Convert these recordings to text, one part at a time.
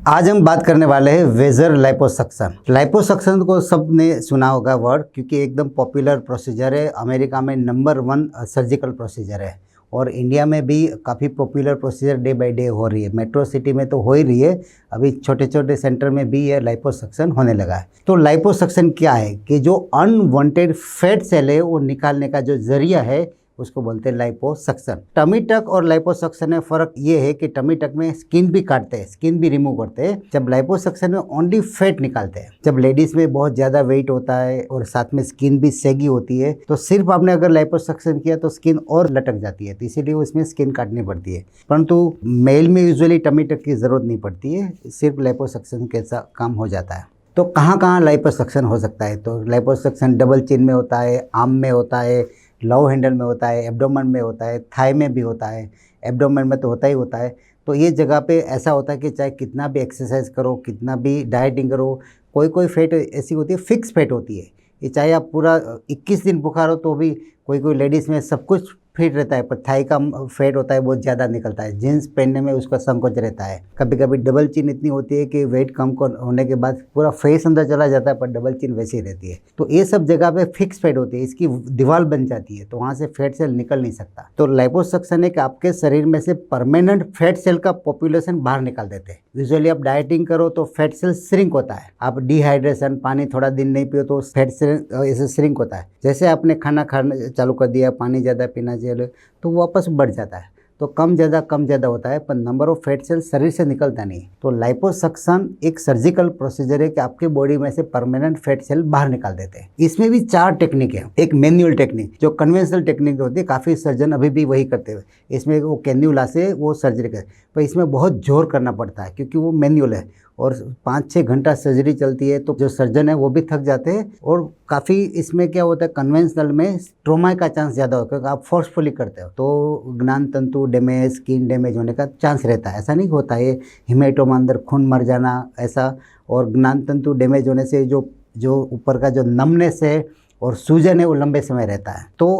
आज हम बात करने वाले हैं वेजर लाइपोसक्शन। लाइपोसक्शन को सबने सुना होगा वर्ड, क्योंकि एकदम पॉपुलर प्रोसीजर है। अमेरिका में नंबर 1 सर्जिकल प्रोसीजर है और इंडिया में भी काफ़ी popular procedure day by day हो रही है। मेट्रो सिटी में तो हो ही रही है, अभी छोटे छोटे सेंटर में भी ये लाइपोसक्शन होने लगा है। तो लाइपोसक्शन क्या है कि जो अनवांटेड फैट सेल है वो निकालने का जो जरिया है उसको बोलते हैं लाइपोसक्शन। टमी टक और लाइपोसक्शन में फ़र्क ये है कि टमी टक में स्किन भी काटते हैं, स्किन भी रिमूव करते हैं, जब लाइपोसक्शन में ओनली फैट निकालते हैं। जब लेडीज़ में बहुत ज़्यादा वेट होता है और साथ में स्किन भी सेगी होती है तो सिर्फ आपने अगर लाइपोसक्शन किया तो स्किन और लटक जाती है, तो इसीलिए उसमें स्किन काटनी पड़ती है। परंतु मेल में यूजुअली टमी टक की ज़रूरत नहीं पड़ती है, सिर्फ लाइपोसक्शन के साथ काम हो जाता है। तो कहाँ कहाँ लाइपोसक्शन हो सकता है? तो लाइपोसक्शन डबल चिन में होता है, आर्म में होता है, लव हैंडल में होता है, एब्डोमेन में होता है, थाई में भी होता है। एब्डोमेन में तो होता ही होता है। तो ये जगह पे ऐसा होता है कि चाहे कितना भी एक्सरसाइज करो, कितना भी डाइटिंग करो, कोई कोई फैट ऐसी होती है, फिक्स फैट होती है। ये चाहे आप पूरा 21 दिन बुखार हो तो भी कोई लेडीज़ में सब कुछ फिट रहता है, पर थाई का फैट होता है बहुत ज़्यादा निकलता है, जीन्स पहनने में उसका संकोच रहता है। कभी कभी डबल चिन इतनी होती है कि वेट कम होने के बाद पूरा फेस अंदर चला जाता है, पर डबल चिन वैसी ही रहती है। तो ये सब जगह पे फिक्स फैट होती है, इसकी दीवार बन जाती है, तो वहाँ से फैट सेल निकल नहीं सकता। तो लाइपोसक्शन है कि आपके शरीर में से परमानेंट फैट सेल का पॉपुलेशन बाहर निकाल देते हैं। यूजुअली आप डाइटिंग करो तो फैट सेल श्रिंक होता है, आप डिहाइड्रेशन, पानी थोड़ा दिन नहीं पियो तो फैट सेल ऐसे श्रिंक होता है। जैसे आपने खाना खाना चालू कर दिया, पानी ज़्यादा पीना चाहिए तो वापस बढ़ जाता है। तो कम ज़्यादा होता है, पर नंबर ऑफ फैट सेल शरीर से निकलता नहीं। तो लाइपोसक्शन एक सर्जिकल प्रोसीजर है कि आपके बॉडी में से परमानेंट फैट सेल बाहर निकाल देते हैं। इसमें भी 4 टेक्निक है। एक मैनुअल टेक्निक, जो कन्वेंशनल टेक्निक होती है, काफ़ी सर्जन अभी भी वही करते हुए, इसमें वो कैन्यूला से वो सर्जरी करते, पर इसमें बहुत जोर करना पड़ता है क्योंकि वो मैनुअल है और 5-6 घंटा सर्जरी चलती है, तो जो सर्जन है वो भी थक जाते हैं। और काफ़ी इसमें क्या होता है, कन्वेंशनल में ट्रोमा का चांस ज़्यादा होता है, क्योंकि आप फोर्सफुली करते हो तो ज्ञान तंतु डैमेज, स्किन डैमेज होने का चांस रहता है। ऐसा नहीं होता है हेमेटोमा, अंदर खून मर जाना ऐसा, और ज्ञान तंतु डैमेज होने से जो ऊपर का जो नमनेस है और सूजन है वो लंबे समय रहता है। तो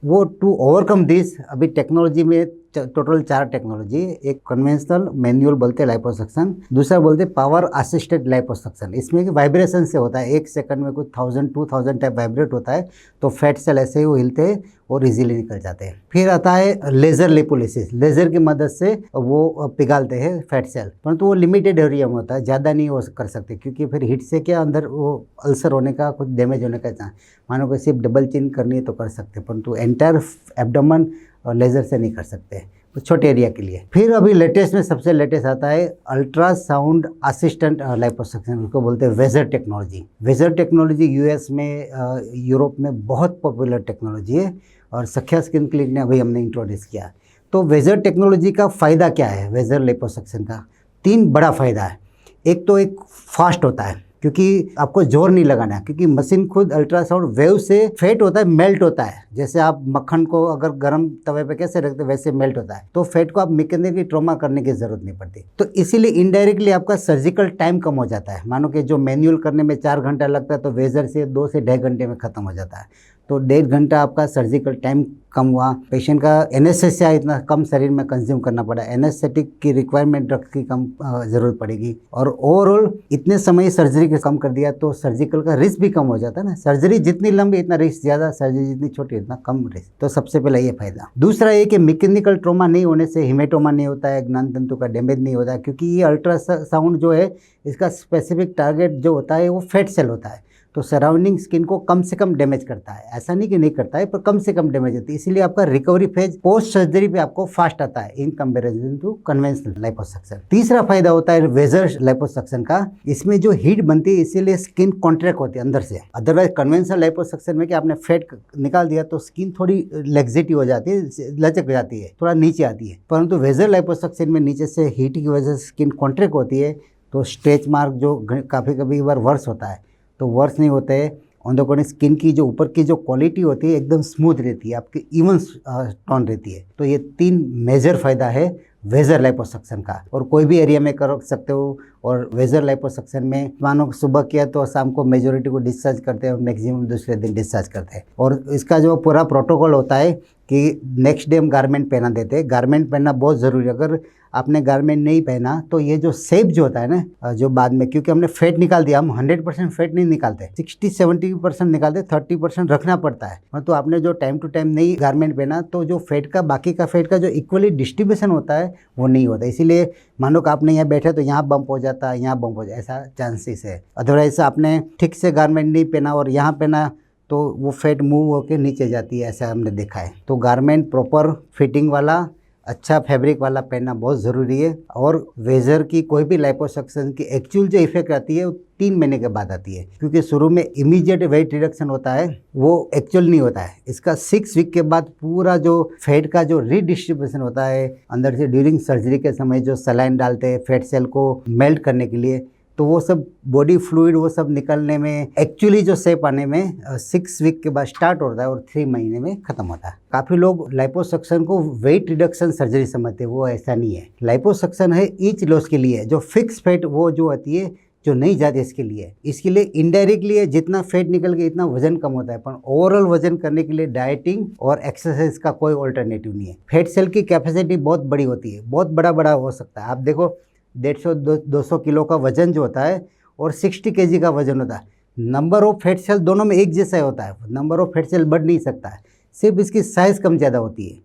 वो टू ओवरकम दिस अभी टेक्नोलॉजी में टोटल 4 टेक्नोलॉजी, एक कन्वेंशनल मैनुअल बोलते हैं लाइपोसक्शन, दूसरा बोलते हैं पावर असिस्टेड लाइपोसक्शन। इसमें वाइब्रेशन से होता है, 1 सेकंड में कुछ 1000-2000 टाइप वाइब्रेट होता है, तो फैट सेल ऐसे ही वो हिलते हैं और इजीली निकल जाते हैं। फिर आता है लेज़र लिपोलिसिस, लेज़र की मदद से वो पिघालते हैं फैट सेल, परंतु वो लिमिटेड एरिया में होता है, ज़्यादा नहीं हो कर सकते, क्योंकि फिर हीट से क्या अंदर वो अल्सर होने का, कुछ डैमेज होने का चांस। मानो कि सिर्फ डबल चिन करनी है तो कर सकते, परंतु एंटायर एब्डोमेन और लेज़र से नहीं कर सकते, तो छोटे एरिया के लिए। फिर अभी लेटेस्ट में सबसे लेटेस्ट आता है अल्ट्रासाउंड असिस्टेंट लाइपोसक्शन, उसको बोलते हैं Vaser technology. Vaser technology US में, यूरोप में बहुत पॉपुलर टेक्नोलॉजी है और सख्या स्किन क्लिनिक ने अभी हमने इंट्रोड्यूस किया। तो वेजर टेक्नोलॉजी का फ़ायदा क्या है? वेजर लाइपोसक्शन का 3 बड़ा फ़ायदा है। एक तो एक फास्ट होता है, क्योंकि आपको जोर नहीं लगाना है, क्योंकि मशीन खुद अल्ट्रासाउंड वेव से फैट होता है, मेल्ट होता है। जैसे आप मक्खन को अगर गर्म तवे पे कैसे रखते हैं वैसे मेल्ट होता है, तो फैट को आप मैकेनिकली ट्रॉमा करने की जरूरत नहीं पड़ती। तो इसीलिए इनडायरेक्टली आपका सर्जिकल टाइम कम हो जाता है। मानो कि जो मैनुअल करने में 4 घंटा लगता है तो वेजर से 2 से 2.5 घंटे में खत्म हो जाता है। तो 1.5 घंटा आपका सर्जिकल टाइम कम हुआ। पेशेंट का एनेस्थेसिया इतना कम शरीर में कंज्यूम करना पड़ा, एनेस्थेटिक की रिक्वायरमेंट ड्रग्स की कम ज़रूरत पड़ेगी, और ओवरऑल इतने समय सर्जरी के कम कर दिया तो सर्जिकल का रिस्क भी कम हो जाता है ना। सर्जरी जितनी लंबी इतना रिस्क ज़्यादा, सर्जरी जितनी छोटी इतना कम रिस्क। तो सबसे पहले ये फायदा। दूसरा ये कि मैकेनिकल ट्रॉमा नहीं होने से हेमेटोमा नहीं होता है, ज्ञान तंतु का डैमेज नहीं होता है, क्योंकि ये अल्ट्रासाउंड जो है इसका स्पेसिफिक टारगेट जो होता है वो फैट सेल होता है, तो सराउंडिंग स्किन को कम से कम डैमेज करता है। ऐसा नहीं कि नहीं करता है, पर कम से कम डैमेज होती है, इसीलिए आपका रिकवरी फेज पोस्ट सर्जरी पे आपको फास्ट आता है in comparison to conventional liposuction. तीसरा फायदा होता है वेजर लाइपोसक्शन का, इसमें जो हीट बनती है इसीलिए स्किन कॉन्ट्रैक्ट होती है अंदर से। अदरवाइज कन्वेंशनल लाइपोसक्शन में कि आपने फैट निकाल दिया तो स्किन थोड़ी लेग्जिटी हो जाती है, लचक जाती है, थोड़ा नीचे आती है, परंतु वेजर लाइपोसक्शन में नीचे से हीट की वजह से स्किन कॉन्ट्रैक्ट होती है, तो स्ट्रेच मार्क जो काफ़ी कभी बार वर्स होता है तो वर्स नहीं होते हैं। ऑन द कॉन्ट्री स्किन की जो ऊपर की जो क्वालिटी होती है एकदम स्मूथ रहती है, आपकी इवन टोन रहती है। तो ये 3 मेजर फायदा है वेजर लाइपोसक्शन का, और कोई भी एरिया में कर सकते हो। और वेजर लाइपोसक्शन में मानो सुबह किया तो शाम को मेजोरिटी को डिस्चार्ज करते हैं और मैक्सिमम दूसरे दिन डिस्चार्ज करते हैं। और इसका जो पूरा प्रोटोकॉल होता है कि नेक्स्ट डे हम गारमेंट पहना देते हैं। गारमेंट पहनना बहुत ज़रूरी है। अगर आपने गारमेंट नहीं पहना तो ये जो शेप जो होता है ना, जो बाद में, क्योंकि हमने फैट निकाल दिया, हम 100% फैट नहीं निकालते, 60-70% निकालते, 30% रखना पड़ता है। तो आपने जो टाइम टू टाइम नहीं गारमेंट पहना तो जो फैट का, बाकी का फैट का जो इक्वली डिस्ट्रीब्यूशन होता है वो नहीं होता। इसीलिए मानो कि आपने यहाँ बैठे तो यहाँ बम्प हो जाता है, यहाँ बम्प हो जाए, ऐसा चांसेस है। अदरवाइज आपने ठीक से गारमेंट नहीं पहना और यहाँ पहना तो वो फैट मूव होकर नीचे जाती है, ऐसा हमने देखा है। तो गारमेंट प्रॉपर फिटिंग वाला, अच्छा फैब्रिक वाला पहनना बहुत ज़रूरी है। और वेजर की कोई भी लाइपोसक्शन की एक्चुअल जो इफेक्ट आती है वो 3 महीने के बाद आती है, क्योंकि शुरू में इमीडिएट वेट रिडक्शन होता है वो एक्चुअल नहीं होता है। इसका 6 वीक के बाद पूरा जो फैट का जो रीडिस्ट्रीब्यूशन होता है अंदर से, ड्यूरिंग सर्जरी के समय जो सलाइन डालते हैं फैट सेल को मेल्ट करने के लिए, तो वो सब बॉडी फ्लूइड वो सब निकलने में, एक्चुअली जो शेप आने में 6 वीक के बाद स्टार्ट होता है और 3 महीने में ख़त्म होता है। काफ़ी लोग लाइपोसक्शन को वेट रिडक्शन सर्जरी समझते हैं, वो ऐसा नहीं है। लाइपोसक्शन है ईच लॉस के लिए, जो फिक्स फैट वो जो आती है जो नहीं जाती इसके लिए। इसके लिए इनडायरेक्टली है, जितना फैट निकल के इतना वजन कम होता है, पर ओवरऑल वजन करने के लिए डाइटिंग और एक्सरसाइज का कोई ऑल्टरनेटिव नहीं है। फैट सेल की कैपेसिटी बहुत बड़ी होती है, बहुत बड़ा बड़ा हो सकता है। आप देखो 150-200 किलो का वजन जो होता है और 60 केजी का वजन होता है, नंबर ऑफ फैट सेल दोनों में एक जैसा होता है, नंबर ऑफ फैट सेल बढ़ नहीं सकता है, सिर्फ इसकी साइज़ कम ज़्यादा होती है।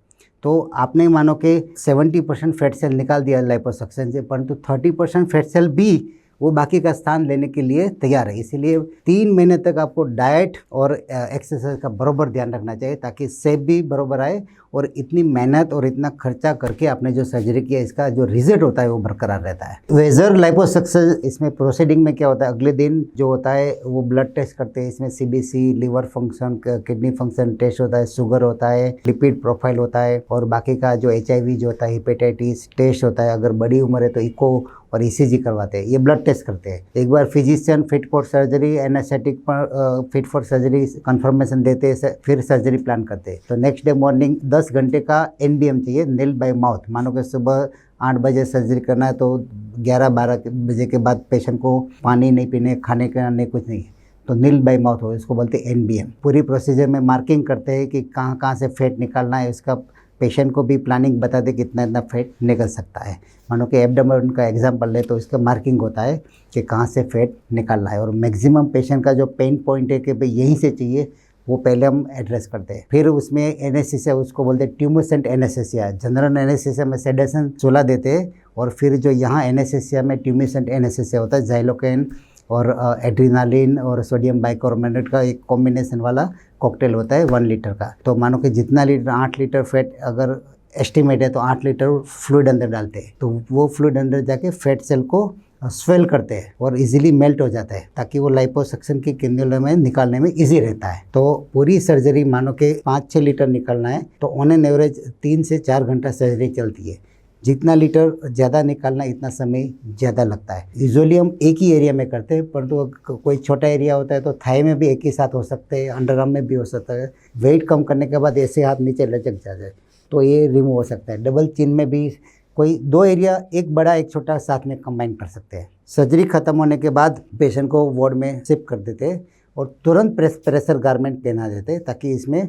तो आपने मानो कि 70% फैट सेल निकाल दिया लाइपोसक्शन से, परंतु 30% फैट सेल भी वो बाकी का स्थान लेने के लिए तैयार है। इसीलिए 3 महीने तक आपको डाइट और एक्सरसाइज का बराबर ध्यान रखना चाहिए, ताकि शेप भी बराबर आए और इतनी मेहनत और इतना खर्चा करके आपने जो सर्जरी किया इसका जो रिजल्ट होता है वो बरकरार रहता है। वेजर लाइपोसक्शन, इसमें प्रोसीडिंग में क्या होता है, अगले दिन जो होता है वो ब्लड टेस्ट करते हैं। इसमें CBC, liver function, kidney function test होता है, शुगर होता है, लिपिड प्रोफाइल होता है, और बाकी का जो HIV जो होता है, हेपेटाइटिस टेस्ट होता है। अगर बड़ी उम्र है तो इको और ECG करवाते हैं, ये ब्लड टेस्ट करते हैं। एक बार physician fit for surgery, anaesthetic पर फिट फॉर सर्जरी कंफर्मेशन देते हैं, फिर सर्जरी प्लान करते हैं। तो नेक्स्ट डे मॉर्निंग 10 घंटे का NBM चाहिए, नील बाय माउथ। मानो कि सुबह 8 बजे सर्जरी करना है तो 11-12 बजे के बाद पेशेंट को पानी नहीं पीने, खाने का नहीं, कुछ नहीं, तो नील बाय माउथ हो, इसको बोलते हैं NBM। पूरी प्रोसीजर में मार्किंग करते हैं कि कहाँ कहाँ से फैट निकालना है, इसका पेशेंट को भी प्लानिंग बता दे कितना इतना फैट निकल सकता है। मानो कि एब्डोमेन का एग्जांपल ले तो इसका मार्किंग होता है कि कहाँ से फैट निकालना है, और मैक्सिमम पेशेंट का जो पेन पॉइंट है कि भाई यहीं से चाहिए, वो पहले हम एड्रेस करते हैं। फिर उसमें एनेस्थीसिया, उसको बोलते हैं ट्यूमसेंट एनेस्थीसिया। जनरल एनेस्थीसिया में सेडेशन 16 देते हैं, और फिर जो यहाँ एनेस्थीसिया में ट्यूमसेंट एनेस्थीसिया होता है, ज़ाइलोकेन और एड्रीनालिन और सोडियम बाइकार्बोनेट का एक कॉम्बिनेशन वाला कॉकटेल होता है 1 लीटर का। तो मानो कि जितना लीटर, 8 लीटर फैट अगर एस्टिमेट है तो 8 लीटर फ्लूइड अंदर डालते हैं, तो वो फ्लूइड अंदर जाके फैट सेल को स्वेल करते हैं और इजीली मेल्ट हो जाता है, ताकि वो लाइपोसक्शन की कैन्युला में निकालने में इजी रहता है। तो पूरी सर्जरी मानो कि 5-6 लीटर निकलना है तो ऑन एन एवरेज 3 से 4 घंटा सर्जरी चलती है। जितना लीटर ज़्यादा निकालना इतना समय ज़्यादा लगता है। यूजुअली हम एक ही एरिया में करते हैं, परंतु कोई छोटा एरिया होता है तो थाई में भी एक ही साथ हो सकते हैं, अंडरआर्म में भी हो सकता है। वेट कम करने के बाद ऐसे हाथ नीचे लचक जाता है तो ये रिमूव हो सकता है। डबल चिन में भी कोई 2 एरिया, एक बड़ा एक छोटा, साथ में कंबाइन कर सकते हैं। सर्जरी खत्म होने के बाद पेशेंट को वार्ड में शिफ्ट कर देते हैं और तुरंत प्रेशर गारमेंट पहना देते हैं, ताकि इसमें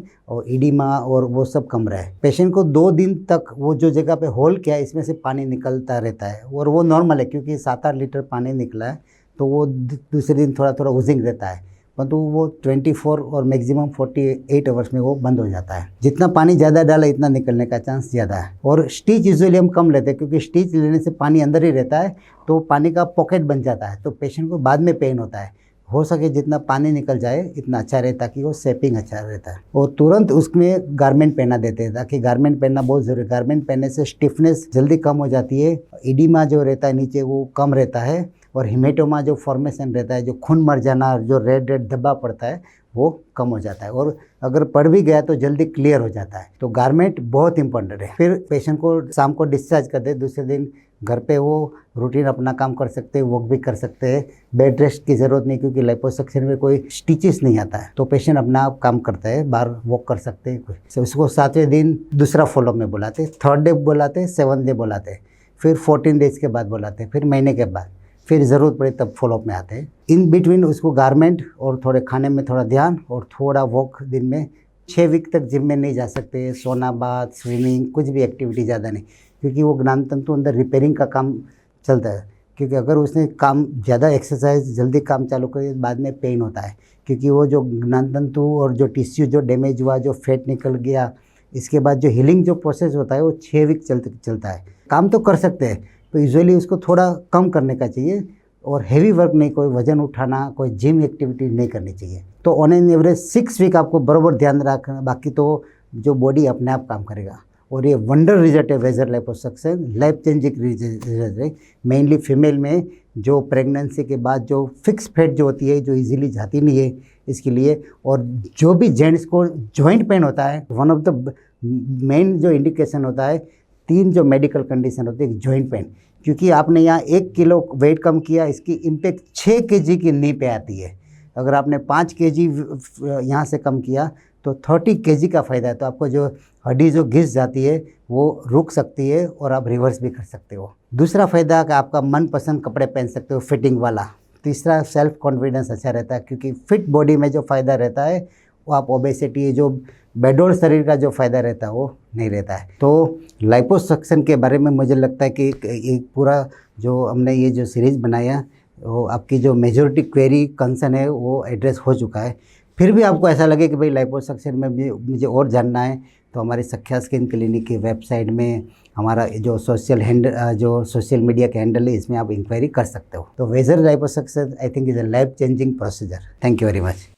इडीमा और वो सब कम रहे। पेशेंट को 2 दिन तक वो जो जगह पे होल किया है इसमें से पानी निकलता रहता है, और वो नॉर्मल है क्योंकि 7-8 लीटर पानी निकला है, तो वो दूसरे दिन थोड़ा थोड़ा उजिंग रहता है, परंतु वो 24 और मैक्सिमम 48 आवर्स में वो बंद हो जाता है। जितना पानी ज़्यादा डाला इतना निकलने का चांस ज़्यादा है। और स्टिच यूजुअली हम कम लेते हैं, क्योंकि स्टिच लेने से पानी अंदर ही रहता है तो पानी का पॉकेट बन जाता है, तो पेशेंट को बाद में पेन होता है। हो सके जितना पानी निकल जाए इतना अच्छा रहे, ताकि वो शेपिंग अच्छा रहता है। और तुरंत उसमें गारमेंट पहना देते हैं, ताकि गारमेंट पहनना बहुत ज़रूरी है। गारमेंट पहनने से स्टिफनेस जल्दी कम हो जाती है, इडीमा जो रहता है नीचे वो कम रहता है, और हिमेटोमा जो फॉर्मेशन रहता है, जो खून मर जाना, जो रेड रेड धब्बा पड़ता है वो कम हो जाता है, और अगर पड़ भी गया तो जल्दी क्लियर हो जाता है। तो गारमेंट बहुत इंपॉर्टेंट है। फिर पेशेंट को शाम को डिस्चार्ज कर दे, दूसरे दिन घर पे वो रूटीन अपना काम कर सकते हैं, वॉक भी कर सकते हैं। बेड रेस्ट की ज़रूरत नहीं, क्योंकि लाइपोसक्शन में कोई स्टिचेस नहीं आता है, तो पेशेंट अपना आप काम करता है, बाहर वॉक कर सकते हैं। तो उसको 7वें दिन दूसरा फॉलोअप में बुलाते, 3rd डे बुलाते, 7th डे बुलाते, फिर 14 डेज के बाद बुलाते, फिर महीने के बाद, फिर ज़रूरत पड़े तब फॉलोअप में आते हैं। इन बिटवीन उसको गारमेंट और थोड़े खाने में थोड़ा ध्यान और थोड़ा वॉक दिन में 6 वीक तक जिम में नहीं जा सकते, सोना, बाथ, स्विमिंग, कुछ भी एक्टिविटी ज़्यादा नहीं, क्योंकि वो ज्ञानतंतु अंदर रिपेयरिंग का काम चलता है। क्योंकि अगर उसने काम ज़्यादा एक्सरसाइज जल्दी काम चालू करे बाद में पेन होता है, क्योंकि वो जो ज्ञानतंतु और जो टिश्यू जो डैमेज हुआ, जो फैट निकल गया, इसके बाद जो हीलिंग जो प्रोसेस होता है वो 6 वीक चलता है। काम तो कर सकते हैं, तो यूजुअली उसको थोड़ा कम करने का चाहिए, और हैवी वर्क नहीं, कोई वजन उठाना, कोई जिम एक्टिविटी नहीं करनी चाहिए। तो ऑन एन एवरेज 6 वीक आपको बराबर ध्यान रखना, बाकी तो जो बॉडी अपने आप काम करेगा। और ये वंडर रिजल्ट है Vaser liposuction, life changing result है। मेनली फीमेल में जो प्रेगनेंसी के बाद जो फिक्स फैट जो होती है, जो इजीली जाती नहीं है, इसके लिए। और जो भी जेंट्स को जॉइंट पेन होता है, वन ऑफ द मेन जो इंडिकेशन होता है, 3 जो मेडिकल कंडीशन होती है, जॉइंट पेन, क्योंकि आपने यहाँ 1 किलो वेट कम किया, इसकी इम्पैक्ट 6 kg की नी पे आती है। अगर आपने 5 kg यहाँ से कम किया तो 30 kg का फ़ायदा है। तो आपको जो हड्डी जो घिस जाती है वो रुक सकती है, और आप रिवर्स भी कर सकते हो। दूसरा फ़ायदा कि आपका मनपसंद कपड़े पहन सकते हो, फिटिंग वाला। तीसरा, सेल्फ कॉन्फिडेंस अच्छा रहता है, क्योंकि फिट बॉडी में जो फ़ायदा रहता है वो आप ओबेसिटी, जो बेडोल शरीर का जो फ़ायदा रहता है वो नहीं रहता है। तो लाइपोसक्शन के बारे में मुझे लगता है कि एक पूरा जो हमने ये जो सीरीज़ बनाया, वो आपकी जो मेजॉरिटी क्वेरी कंसर्न है वो एड्रेस हो चुका है। फिर भी आपको ऐसा लगे कि भाई लाइपोसक्शन में भी मुझे और जानना है, तो हमारी सख्या स्किन क्लिनिक की वेबसाइट में हमारा जो सोशल मीडिया के हैंडल है, इसमें आप इंक्वायरी कर सकते हो। तो Vaser liposuction I think is a life changing procedure. Thank you very much.